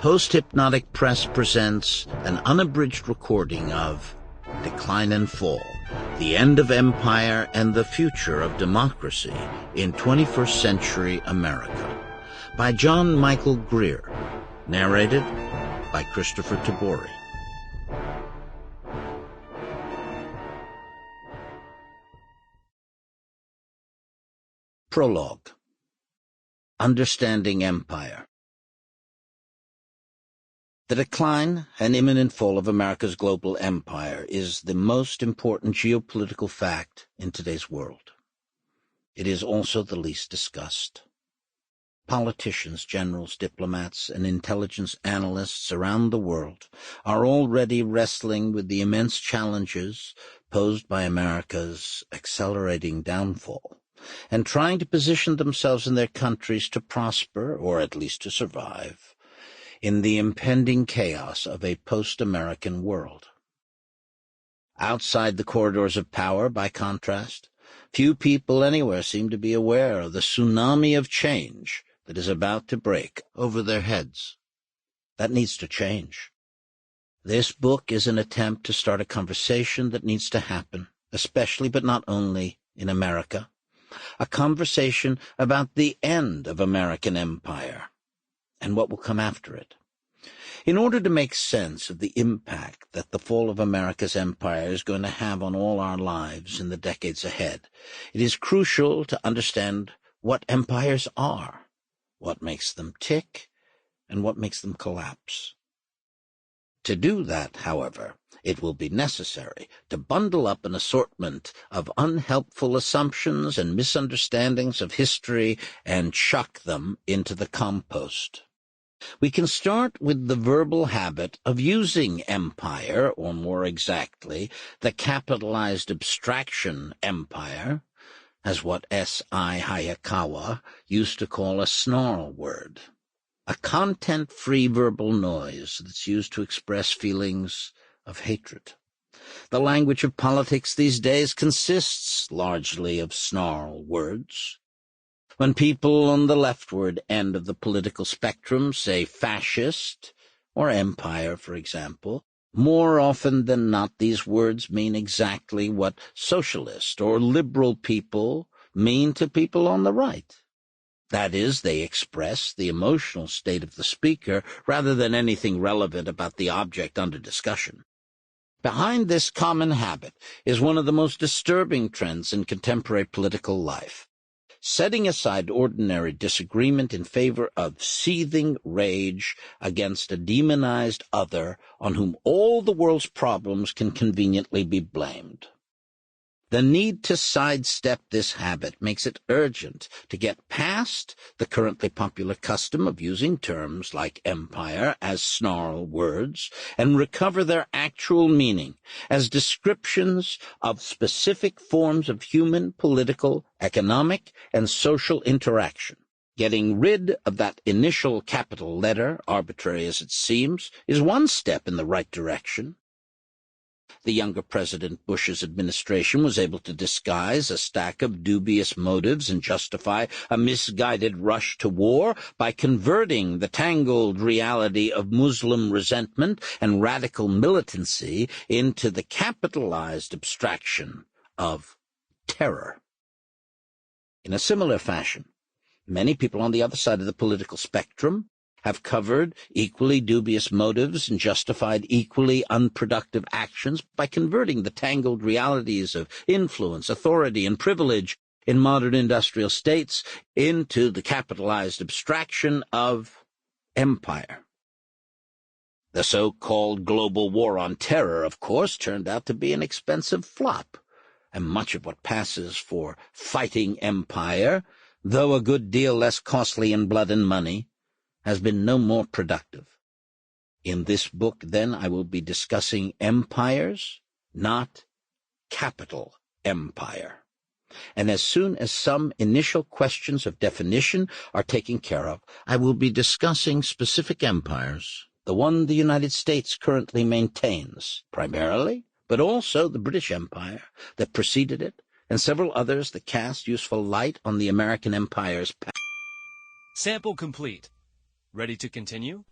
Post-Hypnotic Press presents an unabridged recording of Decline and Fall, The End of Empire and the Future of Democracy in 21st Century America, by John Michael Greer, narrated by Kristoffer Tabori. Prologue. Understanding Empire. The decline and imminent fall of America's global empire is the most important geopolitical fact in today's world. It is also the least discussed. Politicians, generals, diplomats, and intelligence analysts around the world are already wrestling with the immense challenges posed by America's accelerating downfall, and trying to position themselves and their countries to prosper, or at least to survive, in the impending chaos of a post-American world. Outside the corridors of power, by contrast, few people anywhere seem to be aware of the tsunami of change that is about to break over their heads. That needs to change. This book is an attempt to start a conversation that needs to happen, especially but not only in America, a conversation about the end of American empire and what will come after it. In order to make sense of the impact that the fall of America's empire is going to have on all our lives in the decades ahead, it is crucial to understand what empires are, what makes them tick, and what makes them collapse. To do that, however, it will be necessary to bundle up an assortment of unhelpful assumptions and misunderstandings of history and chuck them into the compost. We can start with the verbal habit of using empire, or more exactly, the capitalized abstraction empire, as what S.I. Hayakawa used to call a snarl word, a content-free verbal noise that's used to express feelings of hatred. The language of politics these days consists largely of snarl words. When people on the leftward end of the political spectrum say fascist or empire, for example, more often than not these words mean exactly what socialist or liberal people mean to people on the right. That is, they express the emotional state of the speaker rather than anything relevant about the object under discussion. Behind this common habit is one of the most disturbing trends in contemporary political life. Setting aside ordinary disagreement in favor of seething rage against a demonized other on whom all the world's problems can conveniently be blamed. The need to sidestep this habit makes it urgent to get past the currently popular custom of using terms like empire as snarl words and recover their actual meaning as descriptions of specific forms of human, political, economic, and social interaction. Getting rid of that initial capital letter, arbitrary as it seems, is one step in the right direction. The younger President Bush's administration was able to disguise a stack of dubious motives and justify a misguided rush to war by converting the tangled reality of Muslim resentment and radical militancy into the capitalized abstraction of terror. In a similar fashion, many people on the other side of the political spectrum have covered equally dubious motives and justified equally unproductive actions by converting the tangled realities of influence, authority, and privilege in modern industrial states into the capitalized abstraction of empire. The so-called global war on terror, of course, turned out to be an expensive flop, and much of what passes for fighting empire, though a good deal less costly in blood and money, has been no more productive. In this book, then, I will be discussing empires, not capital empire. And as soon as some initial questions of definition are taken care of, I will be discussing specific empires, the one the United States currently maintains, primarily, but also the British Empire that preceded it, and several others that cast useful light on the American empire's past. Sample complete. Ready to continue?